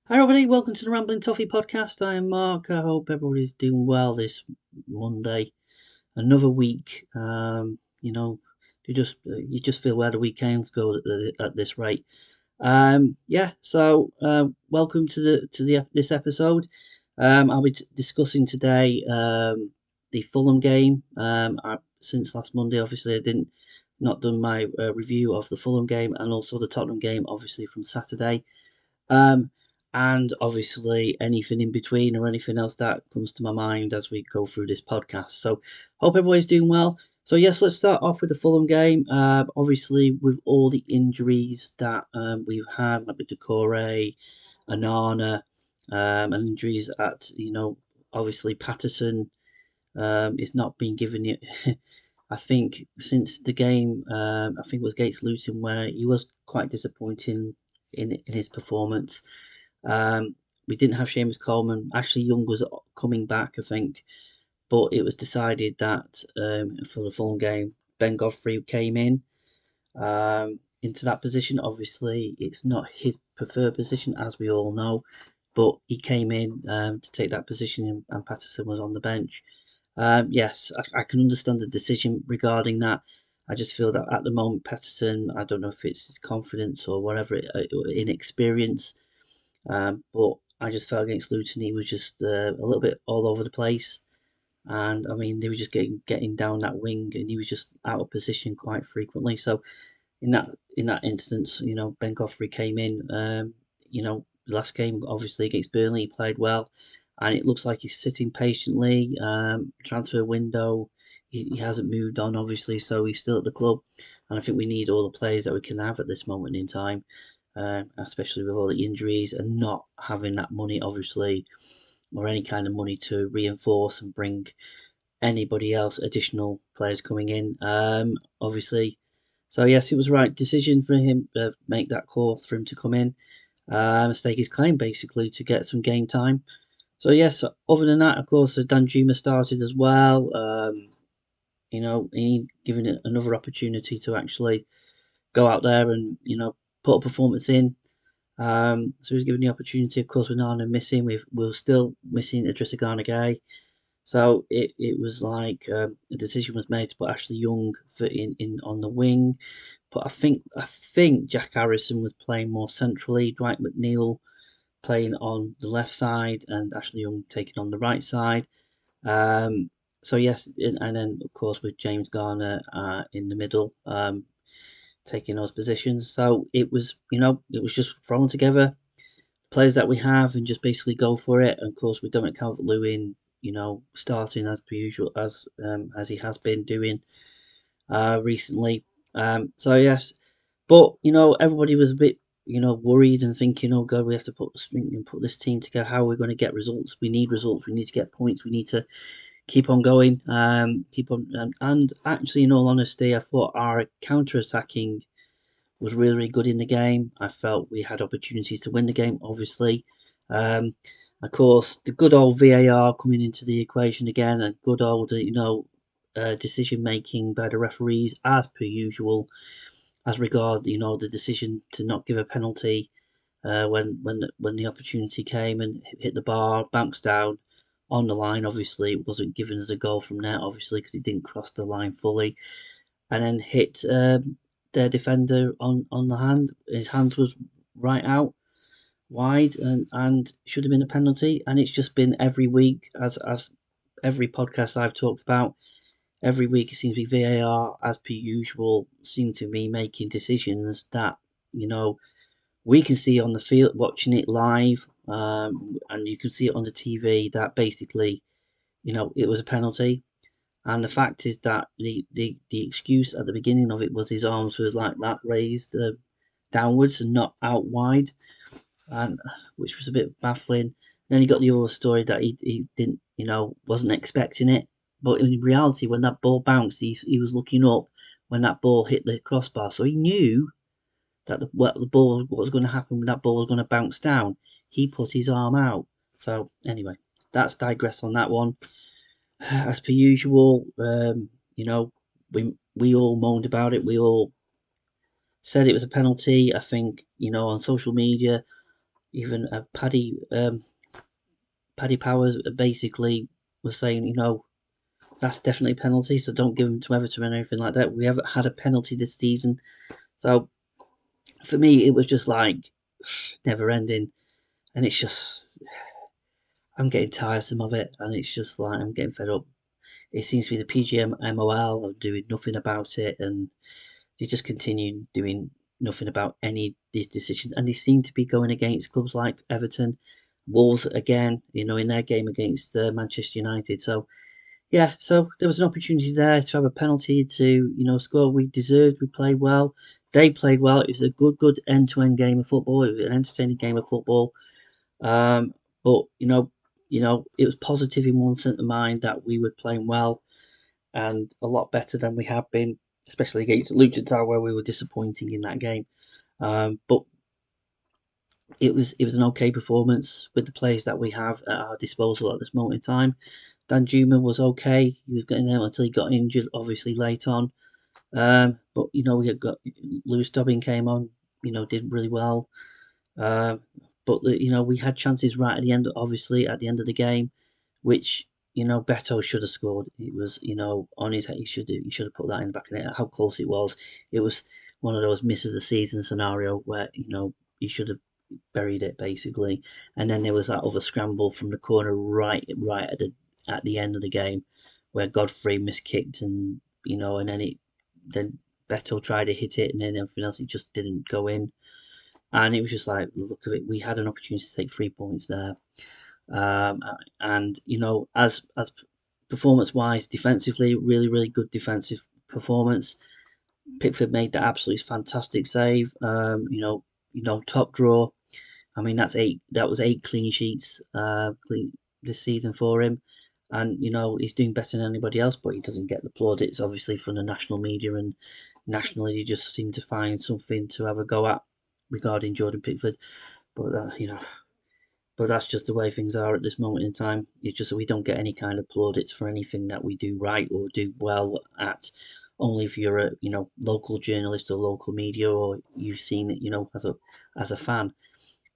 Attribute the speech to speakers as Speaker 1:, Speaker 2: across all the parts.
Speaker 1: Hi everybody, welcome to the Rambling Toffee podcast. I am Mark. I hope everybody's doing well this Monday. Another week. You just feel where the weekends go at this rate. Welcome to the this episode. I'll be discussing today the Fulham game. Since last Monday, obviously, I didn't not done my review of the Fulham game and also the Tottenham game, obviously from Saturday. Um, and obviously anything in between or anything else that comes to my mind as we go through this podcast. So, hope everybody's doing well. So, yes, let's start off with the Fulham game. Obviously, with all the injuries that we've had, like with Decore, Anana, and injuries at, obviously Patterson is not being given it. I think since the game, I think it was against Luton where he was quite disappointing in his performance. Um, we didn't have Seamus Coleman. Ashley Young was coming back, I think, but it was decided that for the Fulham game, Ben Godfrey came in into that position. Obviously, it's not his preferred position, as we all know, but he came in to take that position, and Patterson was on the bench. Yes, I can understand the decision regarding that. I just feel that at the moment, Patterson, I don't know if it's his confidence or whatever, inexperience, but I just felt against Luton he was just a little bit all over the place, and I mean they were just getting down that wing, and he was just out of position quite frequently. So in that instance, Ben Godfrey came in. The last game obviously against Burnley he played well, and it looks like he's sitting patiently. Transfer window. He hasn't moved on, obviously, so he's still at the club. And I think we need all the players that we can have at this moment in time, especially with all the injuries and not having that money, obviously, or any kind of money to reinforce and bring anybody else, additional players coming in. Obviously, so yes, it was the right decision for him to make that call for him to come in, stake his claim basically to get some game time. So yes, other than that, of course, Danjuma started as well. He given it another opportunity to actually go out there and put a performance in. So he was given the opportunity. Of course, with Nana missing, we're still missing Idrissa Gana Gueye. So it was like a decision was made to put Ashley Young in on the wing. But I think Jack Harrison was playing more centrally. Dwight McNeil playing on the left side, and Ashley Young taking on the right side. Um, so yes, and then of course with James Garner in the middle, taking those positions. So it was just thrown together players that we have and just basically go for it. And of course with Dominic Calvert-Lewin, starting as per usual as he has been doing recently. So yes, but everybody was a bit worried and thinking, oh god, we have to put this team together. How are we going to get results? We need results. We need to get points. We need to keep on going. Keep on, and actually, in all honesty, I thought our counter attacking was really, really good in the game. I felt we had opportunities to win the game, obviously. Um, of course, the good old VAR coming into the equation again, and good old, decision making by the referees, as per usual, as regard, the decision to not give a penalty when the opportunity came and hit the bar, bounced down on the line. Obviously, it wasn't given as a goal from there, obviously, because it didn't cross the line fully, and then hit their defender on the hand. His hand was right out wide and should have been a penalty. And it's just been every week, as every podcast I've talked about, every week it seems to be VAR as per usual, seem to be making decisions that you know we can see on the field watching it live, and you can see it on the TV that basically it was a penalty. And the fact is that the excuse at the beginning of it was his arms were like that raised downwards and not out wide, and which was a bit baffling. Then you got the other story that he didn't, wasn't expecting it. But in reality, when that ball bounced, he was looking up when that ball hit the crossbar. So he knew that the ball, what was going to happen when that ball was going to bounce down. He put his arm out. So anyway, that's digress on that one. As per usual, we all moaned about it. We all said it was a penalty. I think on social media, even Paddy Powers basically was saying, that's definitely a penalty, so don't give them to Everton and anything like that. We haven't had a penalty this season, so for me, it was just like never ending, and it's just I'm getting tiresome of it, and it's just like I'm getting fed up. It seems to be the PGM MOL are doing nothing about it, and they just continue doing nothing about any of these decisions, and they seem to be going against clubs like Everton, Wolves again, in their game against Manchester United. So yeah, so there was an opportunity there to have a penalty to score. We deserved. We played well. They played well. It was a good end-to-end game of football. It was an entertaining game of football. Um, but it was positive in one sense of mind that we were playing well and a lot better than we have been, especially against Luton Town where we were disappointing in that game. But it was an okay performance with the players that we have at our disposal at this moment in time. Dan Juma was okay. He was getting there until he got injured, obviously late on. But we had got Lewis Dobbin came on, did really well. Um, but we had chances right at the end, obviously at the end of the game, which Beto should have scored. It was on his head. He should have put that in the back of the net. How close it was. It was one of those miss of the season scenario where he should have buried it basically. And then there was that other scramble from the corner right at the end of the game where Godfrey miskicked and then Beto tried to hit it and then everything else it just didn't go in. And it was just like, look at it, we had an opportunity to take 3 points there. Um, and as performance wise, defensively, really really good defensive performance. Pickford made that absolutely fantastic save. Top draw. I mean, that's eight. That was 8 clean sheets this season for him, and he's doing better than anybody else. But he doesn't get the plaudits, obviously, from the national media, and nationally, you just seem to find something to have a go at regarding Jordan Pickford. But but that's just the way things are at this moment in time. It's just that we don't get any kind of plaudits for anything that we do right or do well at. Only if you're a local journalist or local media, or you've seen it as a fan.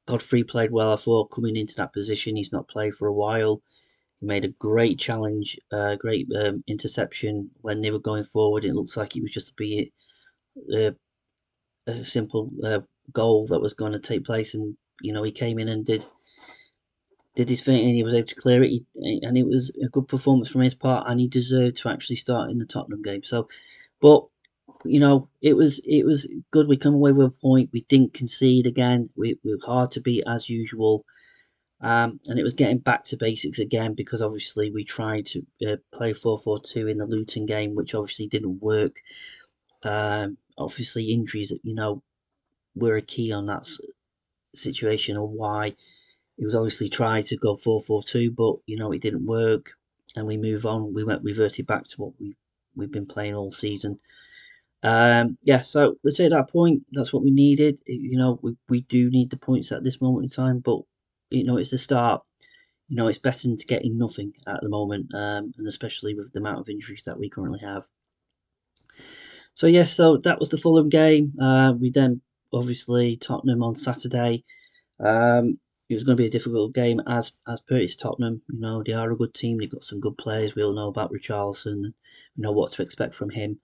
Speaker 1: Godfrey played well, I thought, coming into that position. He's not played for a while. He made a great challenge, great interception when they were going forward. It looks like it was just to be a simple goal that was going to take place, and he came in and did his thing, and he was able to clear it. And it was a good performance from his part, and he deserved to actually start in the Tottenham game. So, but it was good. We come away with a point. We didn't concede again. We were hard to beat as usual. And it was getting back to basics again because obviously we tried to play 4-4-2 in the Luton game, which obviously didn't work. Obviously, injuries, were a key on that situation, or why it was obviously tried to go 4-4-2, but it didn't work, and we move on. We reverted back to what we've been playing all season. Yeah, so let's say at that point, that's what we needed. We do need the points at this moment in time, but it's the start. It's better than to getting nothing at the moment, and especially with the amount of injuries that we currently have. So yes, so that was the Fulham game. We then obviously Tottenham on Saturday. It was going to be a difficult game as per it's Tottenham. They are a good team. They've got some good players. We all know about Richarlison. We know what to expect from him.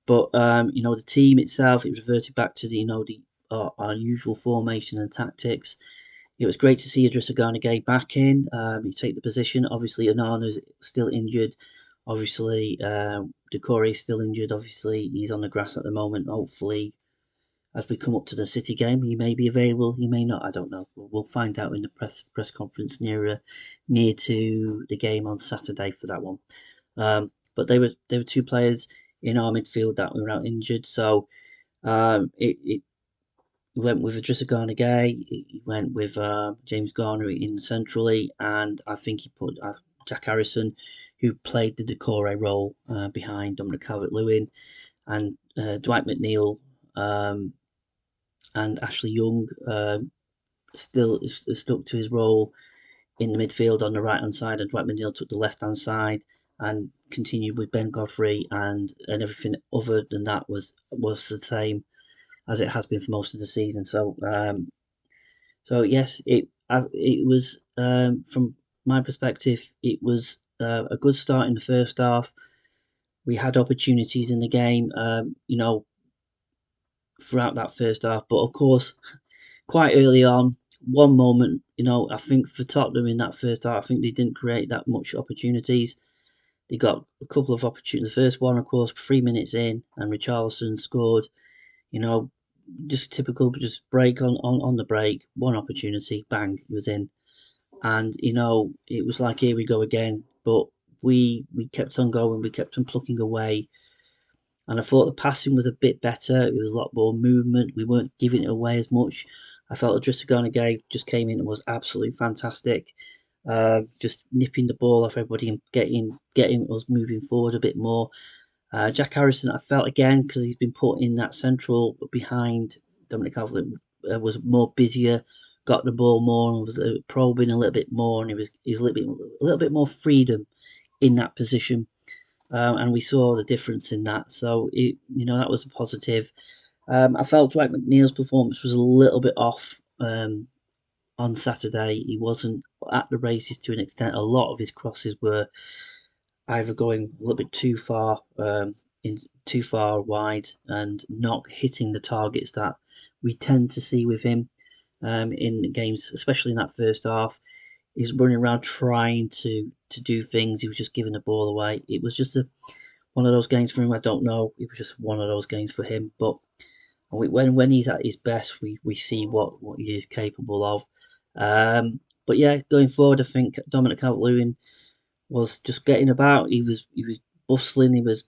Speaker 1: But the team itself, it reverted back to our usual formation and tactics. It was great to see Idrissa Gana Gueye back in. He take the position. Obviously, Onana's still injured. Obviously, Decore is still injured. Obviously, he's on the grass at the moment. Hopefully, as we come up to the City game, he may be available. He may not. I don't know. We'll find out in the press conference near to the game on Saturday for that one. But they were two players in our midfield that were out injured. So it went with Idrissa Gana Gueye. He went with James Garner in centrally, and I think he put Jack Harrison, who played the Decore role behind Dominic Calvert-Lewin, and Dwight McNeil and Ashley Young still is stuck to his role in the midfield on the right hand side, and Dwight McNeil took the left hand side and continued with Ben Godfrey, and everything other than that was the same as it has been for most of the season. So So yes, it was from my perspective, it was a good start in the first half. We had opportunities in the game, throughout that first half, but of course, quite early on, one moment, I think for Tottenham in that first half, I think they didn't create that much opportunities. They got a couple of opportunities. The first one, of course, 3 minutes in, and Richarlison scored. You know, just typical, just break on the break, one opportunity, bang, he was in. And it was like, here we go again. But we kept on going, we kept on plucking away, and I thought the passing was a bit better. It was a lot more movement. We weren't giving it away as much. I felt Adriana Gay just came in and was absolutely fantastic. Just nipping the ball off everybody and getting us moving forward a bit more. Jack Harrison, I felt again, because he's been put in that central behind Dominic Calvert, was more busier, got the ball more, and was probing a little bit more, and he was a little bit more freedom in that position. And we saw the difference in that. So that was a positive. I felt Dwight McNeil's performance was a little bit off on Saturday. He wasn't at the races to an extent. A lot of his crosses were either going a little bit too far wide and not hitting the targets that we tend to see with him in games, especially in that first half. He's running around trying to do things. He was just giving the ball away. It was just one of those games for him. I don't know. It was just one of those games for him. But when he's at his best, we see what he is capable of. But yeah, going forward, I think Dominic Calvert-Lewin was just getting about. He was bustling. He was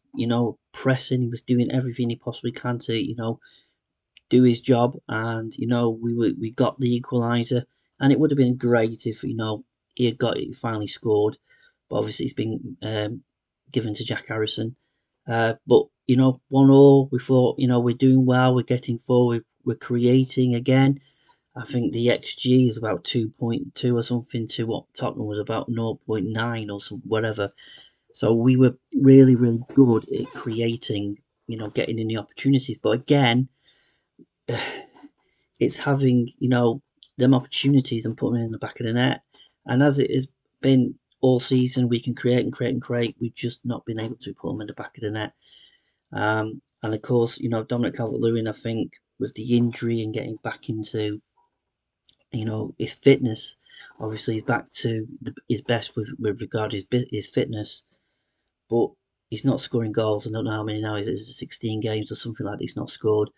Speaker 1: pressing. He was doing everything he possibly can to do his job. And we got the equaliser. And it would have been great if he had got it, finally scored. But obviously it's been given to Jack Harrison. But 1-1. We thought we're doing well. We're getting forward. We're creating again. I think the XG is about 2.2 or something, to what Tottenham was about 0.9 or some whatever. So we were really, really good at creating, getting in the opportunities. But again, it's having, them opportunities and putting them in the back of the net. And as it has been all season, we can create and create and create. We've just not been able to put them in the back of the net. And of course, Dominic Calvert-Lewin, I think, with the injury and getting back into his fitness, obviously he's back to his best with regard to his fitness, but he's not scoring goals. I don't know how many now. Is it 16 games or something like that? He's not scored,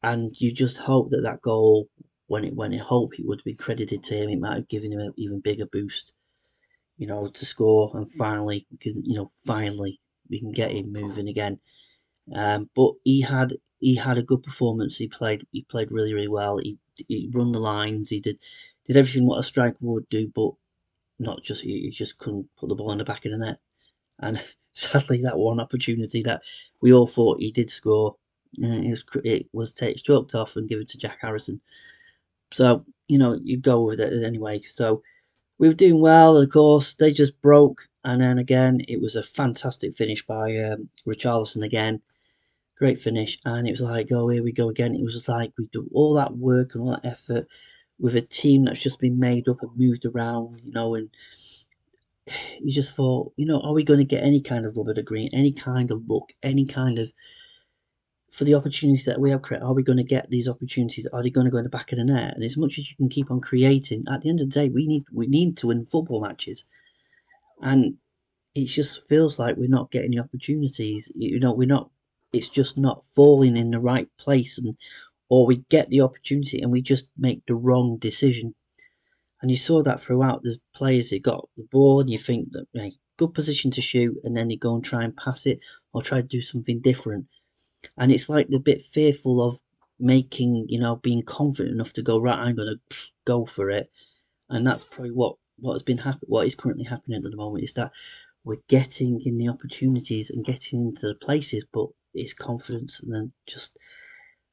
Speaker 1: and you just hope that goal, when it hope it would be credited to him, it might have given him an even bigger boost, to score, and finally, because finally we can get him moving again. But he had a good performance. He played really, really well. He run the lines. He did everything what a striker would do, but not just he just couldn't put the ball in the back of the net. And sadly, that one opportunity that we all thought he did score, it was stroked off and given to Jack Harrison. So you go with it anyway. So we were doing well, and of course they just broke. And then again, it was a fantastic finish by Richarlison again. Great finish, and it was like, oh, here we go again. It was just like we do all that work and all that effort with a team that's just been made up and moved around, and you just thought, are we going to get any kind of rubber to green, any kind of look, any kind of for the opportunities that we have created? Are we going to get these opportunities? Are they going to go in the back of the net? And as much as you can keep on creating, at the end of the day, we need to win football matches, and it just feels like we're not getting the opportunities. We're not. It's just not falling in the right place, or we get the opportunity and we just make the wrong decision. And you saw that throughout. There's players that got the ball and you think that good position to shoot, and then they go and try and pass it or try to do something different. And it's like they're a bit fearful of being confident enough to go, right, I'm going to go for it. And that's probably what is currently happening at the moment, is that we're getting in the opportunities and getting into the places, but it's confidence and then just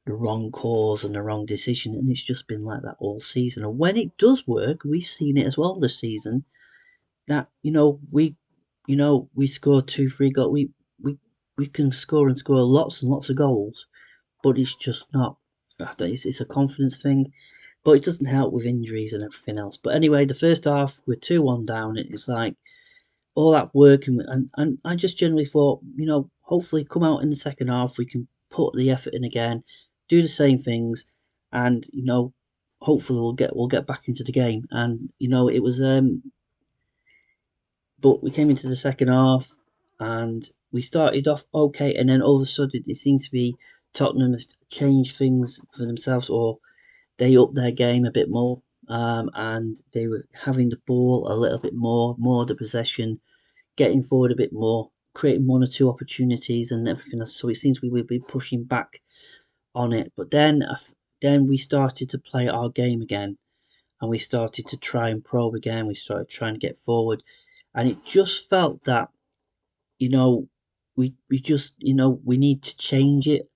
Speaker 1: the wrong cause and the wrong decision, and it's just been like that all season. And when it does work, we've seen it as well this season. That we score 2, 3 goals. We can score and score lots and lots of goals, but it's just not. It's a confidence thing. but it doesn't help with injuries and everything else. But anyway, the first half we're 2-1 down. It's like all that work, and I just generally thought, hopefully come out in the second half, we can put the effort in again, do the same things, and hopefully we'll get back into the game. And it was but we came into the second half and we started off okay, and then all of a sudden it seems to be Tottenham have changed things for themselves, or they upped their game a bit more, and they were having the ball a little bit more of the possession, getting forward a bit more, creating one or two opportunities and everything else. So it seems we would be pushing back on it. But then we started to play our game again, and we started to try and probe again. We started trying to get forward, and it just felt that you know we just we need to change it.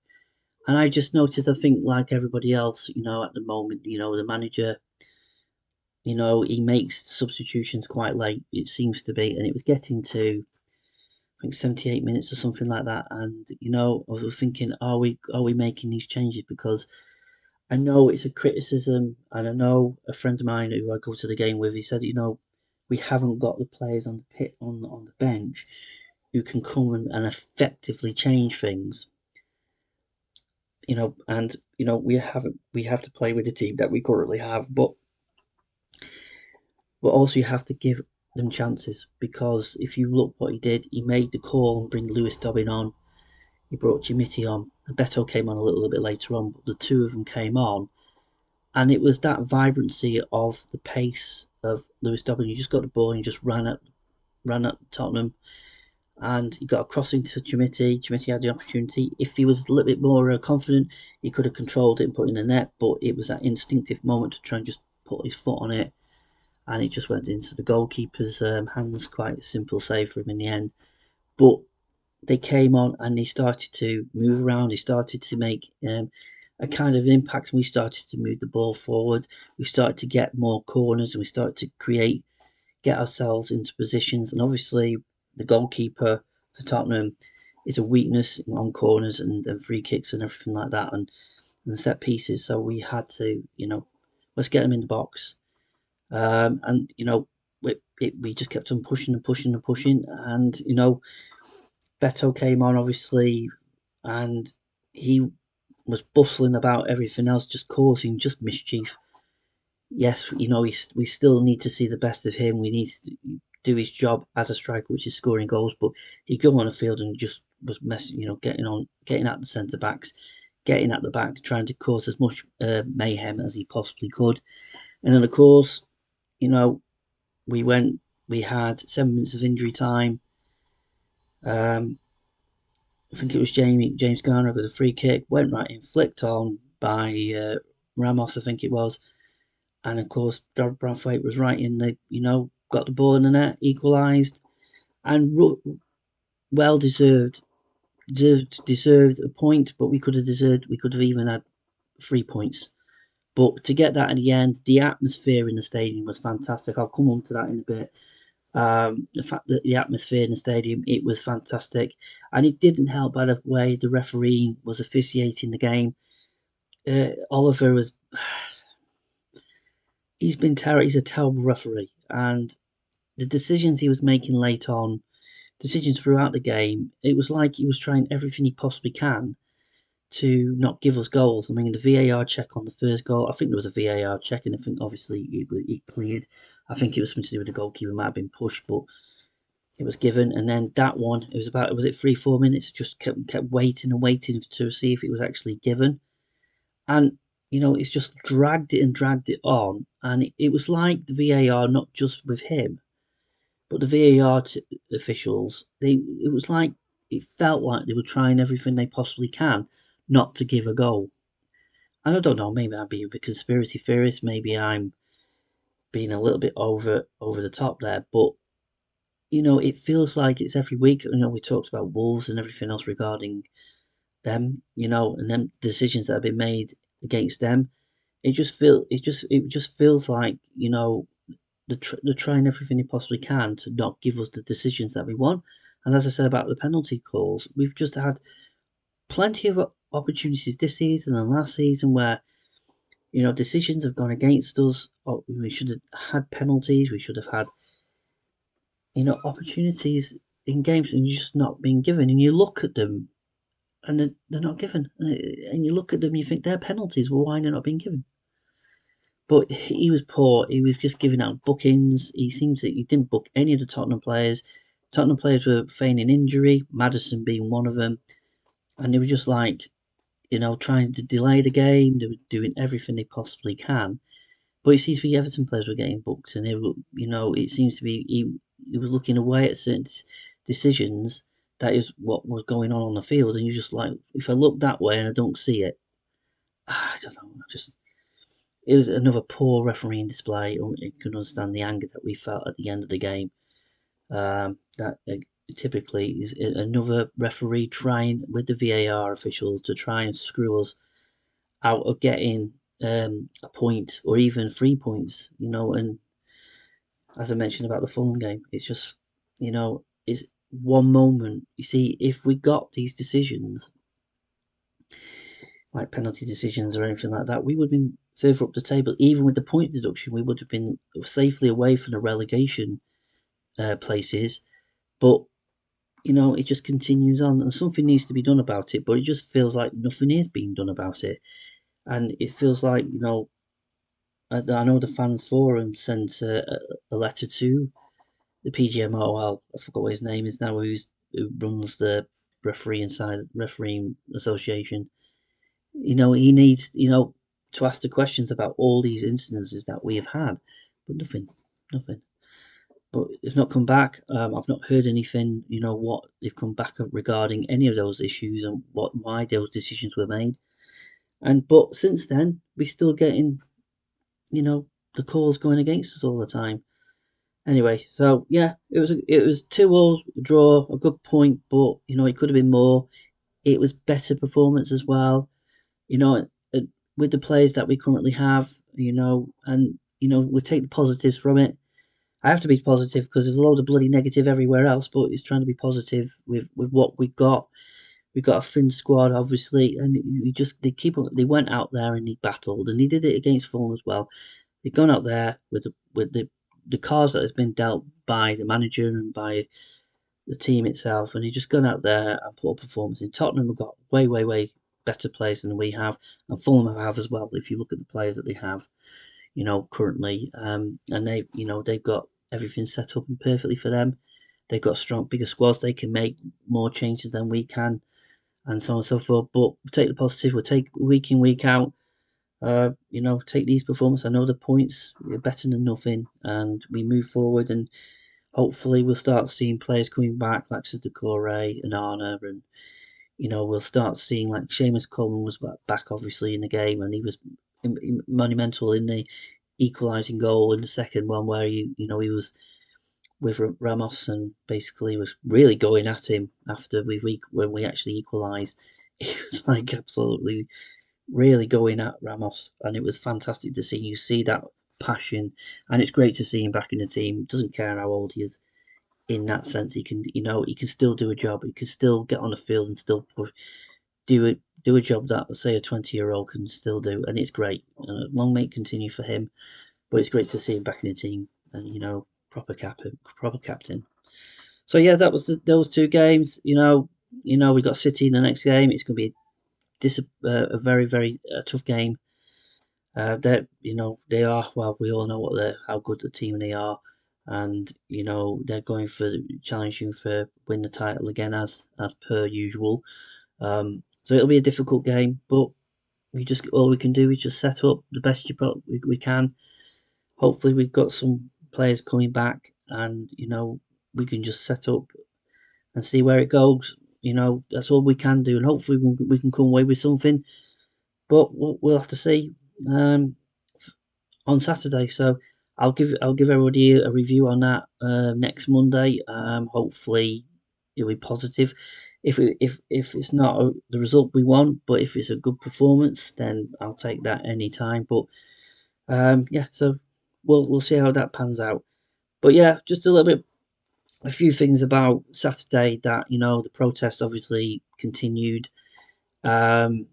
Speaker 1: And I just noticed, I think like everybody else, at the moment, the manager, he makes substitutions quite late. It seems to be, and it was getting to I think 78 minutes or something like that. And I was thinking, are we making these changes? Because I know it's a criticism, and I know a friend of mine who I go to the game with, he said, we haven't got the players on the pit on the bench who can come and effectively change things. And we have to play with the team that we currently have, but also you have to give them chances, because if you look what he did, he made the call and bring Lewis Dobbin on. He brought Jimity on. And Beto came on a little bit later on, but the two of them came on, and it was that vibrancy of the pace of Lewis Dobbin. You just got the ball and you just ran at Tottenham, and he got a crossing to Jimity. Jimity had the opportunity. If he was a little bit more confident, he could have controlled it and put it in the net, but it was that instinctive moment to try and just put his foot on it, and it just went into the goalkeeper's hands. Quite a simple save for him in the end. But they came on and they started to move around. They started to make a kind of impact, and we started to move the ball forward. We started to get more corners, and we started to get ourselves into positions. And obviously, the goalkeeper for Tottenham is a weakness on corners and free kicks and everything like that, and set pieces. So we had to, let's get them in the box. And we just kept on pushing and pushing and pushing, and Beto came on, obviously, and he was bustling about everything else, just causing just mischief. Yes, we still need to see the best of him. We need to do his job as a striker, which is scoring goals. But he'd go on the field and just was messing, getting at the centre backs, getting at the back, trying to cause as much mayhem as he possibly could. And then, of course, you know, we had 7 minutes of injury time. I think it was James Garner with a free kick, went right in, flicked on by Ramos, I think it was, and of course Braithwaite was right in the, got the ball in the net, equalised, and well deserved a point, but we could have even had 3 points. But to get that at the end, the atmosphere in the stadium was fantastic. I'll come on to that in a bit. The fact that the atmosphere in the stadium, it was fantastic, and it didn't help by the way the referee was officiating the game. Oliver was he's a terrible referee, and the decisions he was making late on, decisions throughout the game, it was like he was trying everything he possibly can to not give us goals. I mean, the VAR check on the first goal, I think there was a VAR check, and I think obviously it cleared. I think it was something to do with the goalkeeper, might have been pushed, but it was given. And then that one, it was about, was it 3-4 minutes? Just kept waiting and waiting to see if it was actually given. And, it's just dragged it on. And it was like the VAR, not just with him, but the VAR officials, it was like, it felt like they were trying everything they possibly can not to give a goal. And I don't know, maybe I'm being a bit conspiracy theorist, maybe I'm being a little bit over the top there, but it feels like it's every week. We talked about Wolves and everything else regarding them, and them decisions that have been made against them. It just feels like they're trying everything they possibly can to not give us the decisions that we want. And as I said about the penalty calls, we've just had plenty of opportunities this season and last season where Decisions have gone against us. We should have had penalties. We should have had, opportunities in games and just not being given. And you look at them and they're not given. And you look at them, you think they're penalties. Well, why are they not being given? But he was poor. He was just giving out bookings. He seems that he didn't book any of the Tottenham players. Tottenham players were feigning injury, Maddison being one of them. And they were just like, trying to delay the game. They were doing everything they possibly can. But it seems to be Everton players were getting booked, and it seems to be he was looking away at certain decisions. That is what was going on the field, and you're just like, if I look that way and I don't see it, I don't know. It was another poor refereeing display. You can understand the anger that we felt at the end of the game. That typically is another referee trying with the VAR officials to try and screw us out of getting a point or even 3 points. And as I mentioned about the Fulham game, it's just it's one moment. You see, if we got these decisions like penalty decisions or anything like that, we would have been further up the table. Even with the point deduction, we would have been safely away from the relegation places. But it just continues on, and something needs to be done about it. But it just feels like nothing is being done about it, and it feels like I know the fans forum sent a letter to the PGMOL. I forgot what his name is now. Who runs the refereeing association? He needs to ask the questions about all these incidences that we have had, but nothing. But it's not come back. I've not heard anything. What they've come back regarding any of those issues and why those decisions were made. But since then, we're still getting the calls going against us all the time. Anyway, so yeah, it was 2-2 draw, a good point, but it could have been more. It was better performance as well. You know, uh, with the players that we currently have, and we take the positives from it. I have to be positive because there's a load of bloody negative everywhere else, but it's trying to be positive with what we got. We got a thin squad, obviously, and they went out there and they battled, and they did it against Fulham as well. They've gone out there with the cards that has been dealt by the manager and by the team itself, and he's just gone out there and put a performance in. Tottenham have got way, way, way better players than we have, and Fulham have as well. If you look at the players that they have, currently, and they've got everything set up and perfectly for them. They've got strong, bigger squads. They can make more changes than we can, and so on and so forth. But we take the positive. We'll take week in, week out. Take these performances. I know the points are better than nothing, and we move forward. And hopefully, we'll start seeing players coming back, like Siddecore and Arna, and we'll start seeing like Seamus Coleman was back obviously in the game, and he was monumental in the equalising goal in the second one, where he was with Ramos and basically was really going at him after when we actually equalised. It was like absolutely really going at Ramos, and it was fantastic to see. You see that passion, and it's great to see him back in the team. Doesn't care how old he is. In that sense, he can still do a job. He can still get on the field and still do a job that say a 20-year-old can still do, and it's great. Long may it continue for him, but it's great to see him back in the team and proper captain. So yeah, that was those two games. We got City in the next game. It's going to be a very very tough game. They are well. We all know how good the team they are, and they're going for challenging for win the title again as per usual. So it'll be a difficult game, but all we can do is just set up the best we can. Hopefully, we've got some players coming back, and we can just set up and see where it goes. That's all we can do, and hopefully we can come away with something. But we'll have to see on Saturday. So I'll give everybody a review on that next Monday. Hopefully, it'll be positive. If it's not the result we want, but if it's a good performance, then I'll take that any time. But yeah, so we'll see how that pans out. But yeah, just a few things about Saturday that the protest obviously continued. Um,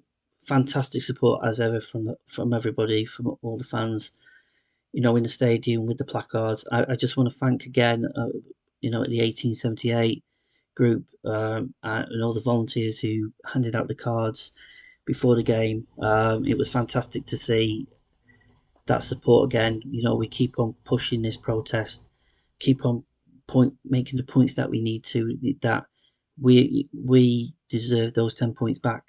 Speaker 1: fantastic support as ever from everybody, from all the fans, in the stadium with the placards. I just want to thank again, the 1878 group, and all the volunteers who handed out the cards before the game. It was fantastic to see that support again. We keep on pushing this protest, keep on making the points that we need to. That we deserve those 10 points back.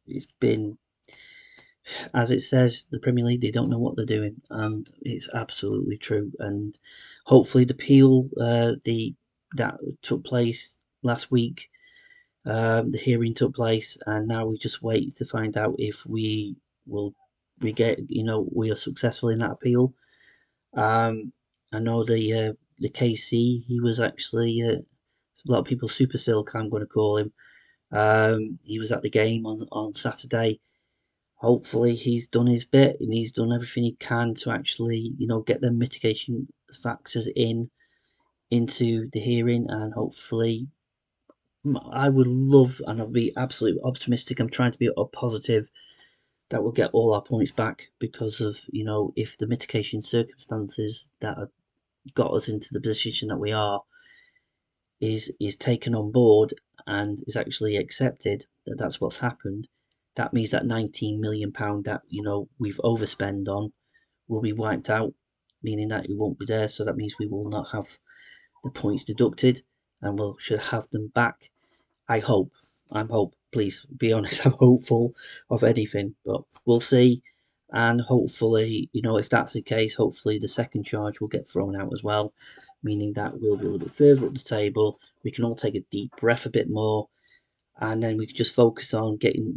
Speaker 1: It's been, as it says, the Premier League, they don't know what they're doing, and it's absolutely true. And hopefully, the appeal, that took place last week, the hearing took place, and now we just wait to find out if will we are successful in that appeal. I know the KC, he was actually, a lot of people, Super Silk, I'm going to call him. He was at the game on Saturday. Hopefully, he's done his bit and he's done everything he can to actually, get the mitigation factors into the hearing, and hopefully, I would love, and I'll be absolutely optimistic. I'm trying to be positive that we'll get all our points back because of, if the mitigation circumstances that have got us into the position that we are is taken on board and is actually accepted, that's what's happened. That means that £19 million that we've overspent on will be wiped out, meaning that it won't be there. So that means we will not have the points deducted, and we should have them back. I hope. Please be honest. I'm hopeful of anything, but we'll see. And hopefully, if that's the case, hopefully the second charge will get thrown out as well, meaning that we'll be a little bit further up the table. We can all take a deep breath a bit more, and then we can just focus on getting,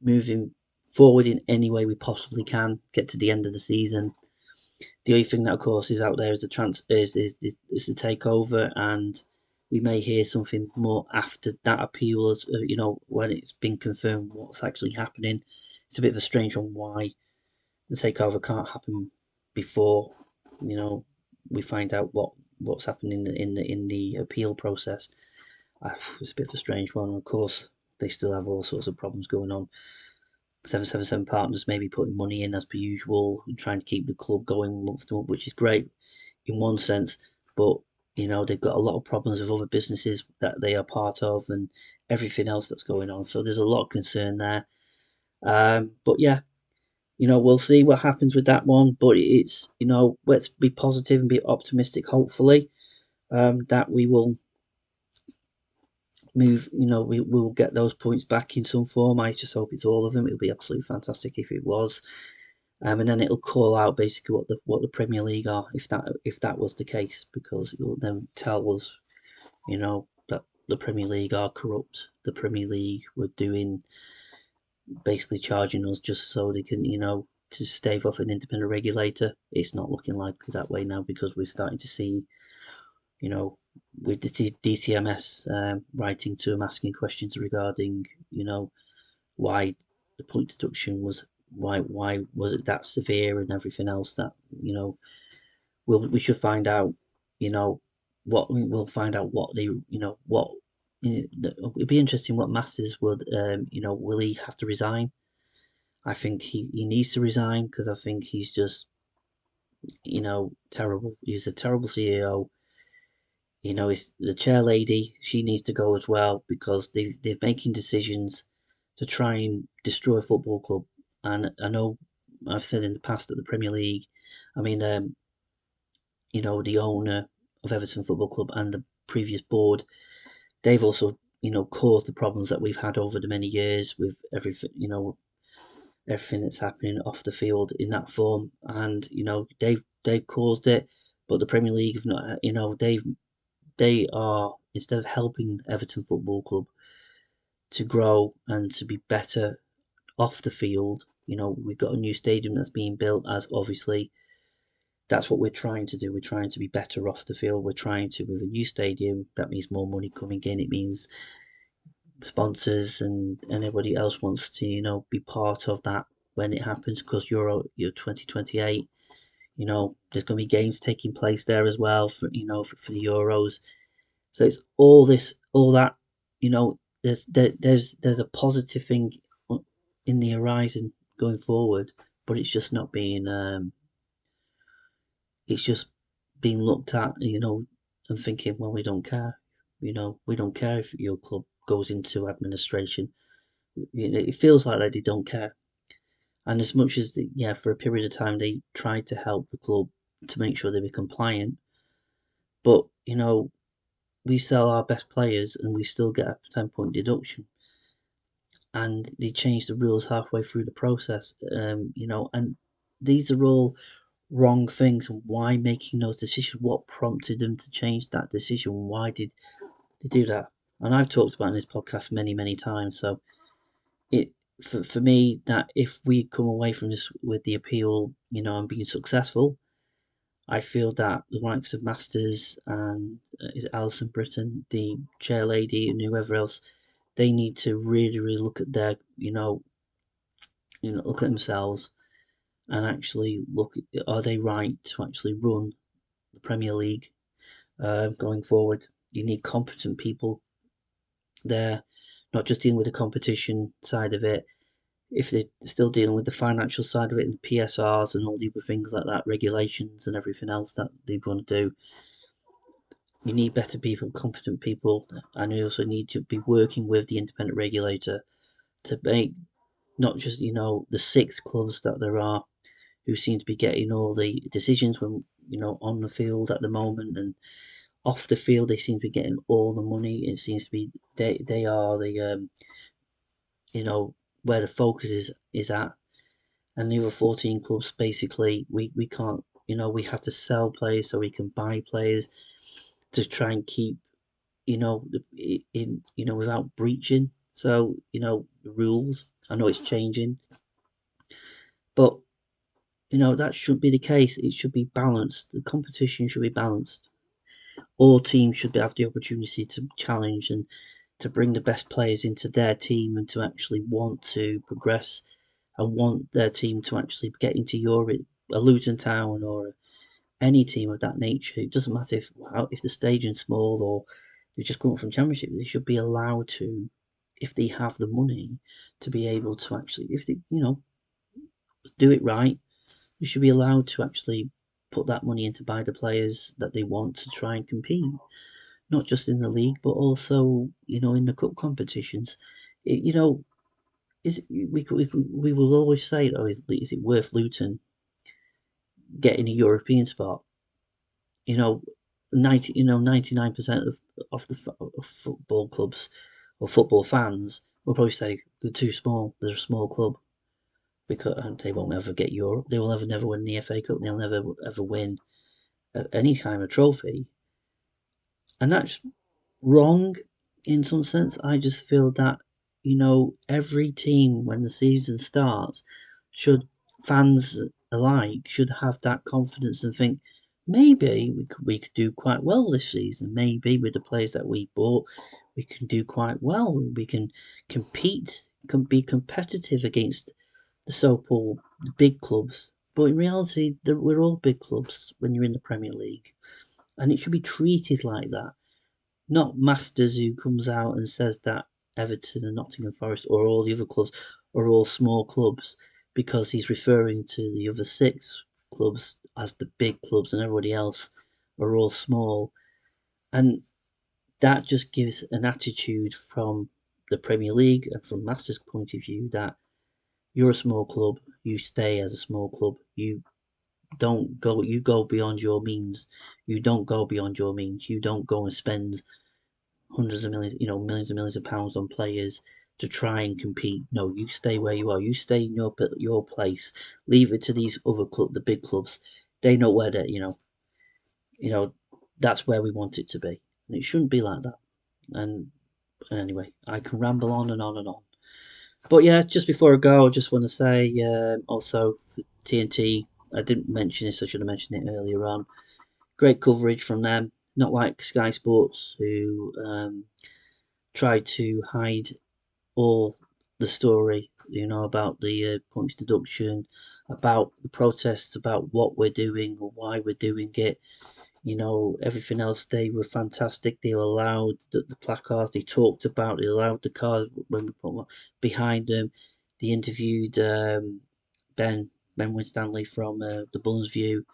Speaker 1: moving forward in any way we possibly can, get to the end of the season. The only thing that, of course, is out there is the takeover, and we may hear something more after that appeal, as when it's been confirmed what's actually happening. It's a bit of a strange one why the takeover can't happen before we find out what's happening in the appeal process. It's a bit of a strange one. Of course, they still have all sorts of problems going on. 777 Partners maybe putting money in as per usual and trying to keep the club going month to month, which is great in one sense, but they've got a lot of problems with other businesses that they are part of and everything else that's going on. So there's a lot of concern there. But yeah, we'll see what happens with that one. But it's let's be positive and be optimistic. Hopefully, that we will move. We will get those points back in some form. I just hope it's all of them. It would be absolutely fantastic if it was. And then it'll call out basically what the Premier League are if that was the case, because it will then tell us, that the Premier League are corrupt. The Premier League were doing, basically charging us just so they can, to stave off an independent regulator. It's not looking likely that way now, because we're starting to see, with the DCMS writing to them asking questions regarding, why the point deduction was, why was it that severe and everything else that we should find out, we'll find out what they, what it'd be interesting what Masters would, will he have to resign? I think he needs to resign, because I think he's just, terrible. He's a terrible CEO. It's the chair lady. She needs to go as well, because they're making decisions to try and destroy a football club. And I know I've said in the past that the Premier League, I mean, the owner of Everton Football Club and the previous board, they've also, caused the problems that we've had over the many years with everything, everything that's happening off the field in that form. And, they've caused it, but the Premier League have not, they are, instead of helping Everton Football Club to grow and to be better off the field, we've got a new stadium that's being built, as obviously that's what we're trying to do. We're trying to be better off the field. We're trying to, with a new stadium, that means more money coming in. It means sponsors and everybody else wants to, be part of that when it happens, because you're 2028. There's going to be games taking place there as well for the Euros. So it's all that. There's a positive thing in the horizon going forward, but it's just not being. It's just being looked at, and thinking, well, we don't care. We don't care if your club goes into administration. It feels like they don't care. And as much as, yeah, for a period of time they tried to help the club to make sure they were compliant, but, we sell our best players and we still get a 10-point deduction. And they changed the rules halfway through the process, and these are all wrong things. Why making those decisions? What prompted them to change that decision? Why did they do that? And I've talked about in this podcast many, many times. So it for me, that if we come away from this with the appeal, and being successful, I feel that the likes of Masters and is it Alison Britton, the chair lady, and whoever else, they need to really, really look at their, look at themselves and actually look. Are they right to actually run the Premier League going forward? You need competent people there, not just dealing with the competition side of it. If they're still dealing with the financial side of it and PSRs and all the other things like that, regulations and everything else that they're going to do, you need better people, competent people, and you also need to be working with the independent regulator to make not just the six clubs that there are who seem to be getting all the decisions when on the field at the moment, and off the field they seem to be getting all the money. It seems to be they are the where the focus is at, and the other 14 clubs basically we can't, we have to sell players so we can buy players to try and keep in without breaching. So the rules. I know it's changing, but that shouldn't be the case. It should be balanced. The competition should be balanced. All teams should have the opportunity to challenge and to bring the best players into their team and to actually want to progress and want their team to actually get into Europe, a Luton Town or any team of that nature. It doesn't matter if the staging's small or they just come up from Championship. They should be allowed to, if they have the money, to be able to actually, if they do it right, they should be allowed to actually put that money in to buy the players that they want to try and compete, not just in the league but also in the cup competitions. It, you know, is we will always say, oh, is it worth Luton getting a European spot? You know, 99% of of football clubs or football fans will probably say they're too small. They're a small club because they won't ever get Europe. They will never win the FA Cup. They'll never ever win any kind of trophy, and that's wrong in some sense. I just feel that every team when the season starts should fans alike should have that confidence and think maybe we could do quite well this season. Maybe with the players that we bought, we can do quite well. We can compete, can be competitive against the so-called big clubs. But in reality, we're all big clubs when you're in the Premier League, and it should be treated like that. Not Masters, who comes out and says that Everton and Nottingham Forest or all the other clubs are all small clubs because he's referring to the other six clubs as the big clubs and everybody else are all small. And that just gives an attitude from the Premier League and from Masters' point of view that you're a small club, you stay as a small club, you go beyond your means. You don't go beyond your means. You don't go and spend hundreds of millions, millions and millions of pounds on players to try and compete. No, you stay where you are. You stay in your place. Leave it to these other the big clubs. They know where they, you know, that's where we want it to be, and it shouldn't be like that. And anyway, I can ramble on and on and on. But yeah, just before I go, I just want to say also for TNT, I didn't mention this. I should have mentioned it earlier on. Great coverage from them. Not like Sky Sports, who tried to hide all the story, about the points deduction, about the protests, about what we're doing or why we're doing it. Everything else, they were fantastic. They allowed the placards, they talked about, they allowed the cars when we put them behind them. they interviewed Ben Winstanley from the Bulls View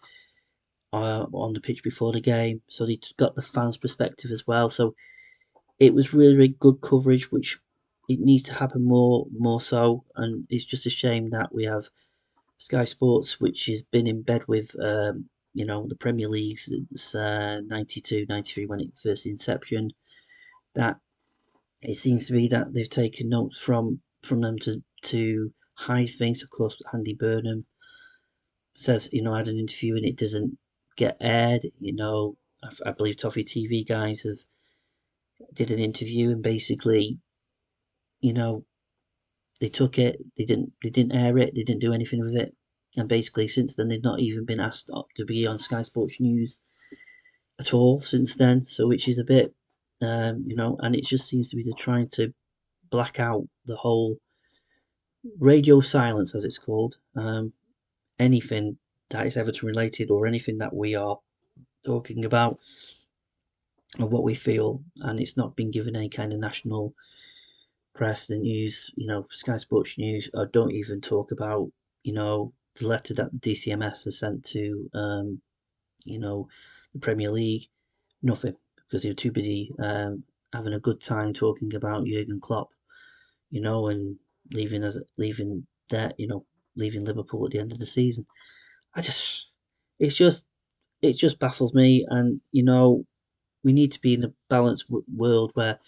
Speaker 1: on the pitch before the game, so they got the fans' perspective as well. So it was really, really good coverage, which it needs to happen more so. And it's just a shame that we have Sky Sports, which has been in bed with the Premier League since 92, 93 when it first inception. That it seems to be that they've taken notes from them to hide things. Of course, Andy Burnham says, I had an interview and it doesn't get aired. I believe Toffee TV guys have did an interview and basically, you know, they took it, they didn't air it, they didn't do anything with it, and basically since then they've not even been asked up to be on Sky Sports News at all since then. So which is a bit, and it just seems to be they're trying to black out the whole radio silence, as it's called. Anything that is Everton related or anything that we are talking about or what we feel, and it's not been given any kind of national press, the news, Sky Sports News, or don't even talk about, the letter that the DCMS has sent to, the Premier League. Nothing, because they're too busy having a good time talking about Jurgen Klopp, and leaving that, leaving Liverpool at the end of the season. I just, it's just, it just baffles me, and we need to be in a balanced world where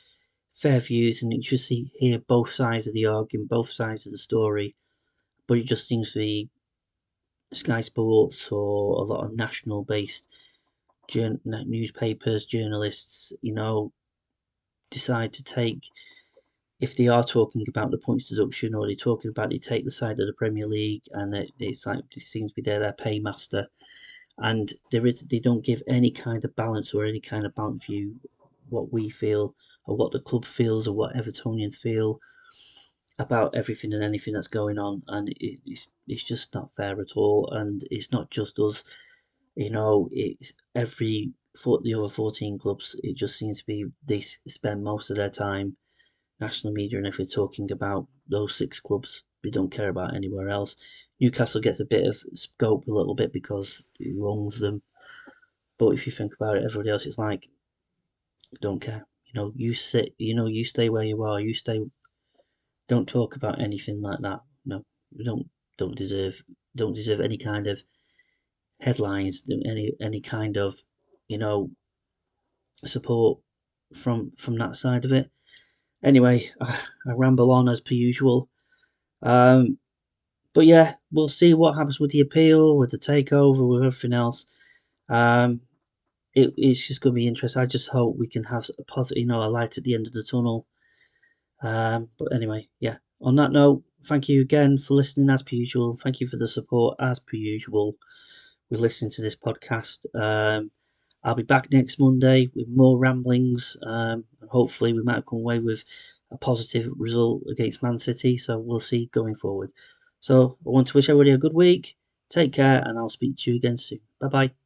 Speaker 1: fair views, and you just hear both sides of the argument, both sides of the story. But it just seems to be Sky Sports or a lot of national-based newspapers, journalists, decide to take, if they are talking about the points deduction or they're talking about they take the side of the Premier League, and it's like it seems to be their paymaster, and they don't give any kind of balance or any kind of balanced view what we feel or what the club feels or what Evertonians feel about everything and anything that's going on, and it's just not fair at all. And it's not just us, it's the other 14 clubs. It just seems to be they spend most of their time, national media, and if we're talking about those 6 clubs, we don't care about anywhere else. Newcastle gets a bit of scope a little bit because who owns them, but if you think about it, everybody else, it's like, don't care. You stay where you are. You stay. Don't talk about anything like that. No, you don't deserve don't deserve any kind of headlines, any kind of you know support from that side of it. Anyway, I ramble on as per usual. Um, but yeah, we'll see what happens with the appeal, with the takeover, with everything else. Um, it's just going to be interesting. I just hope we can have a positive, a light at the end of the tunnel. But anyway, yeah. On that note, thank you again for listening as per usual. Thank you for the support as per usual with listening to this podcast. I'll be back next Monday with more ramblings. And hopefully, we might come away with a positive result against Man City. So we'll see going forward. So I want to wish everybody a good week. Take care, and I'll speak to you again soon. Bye bye.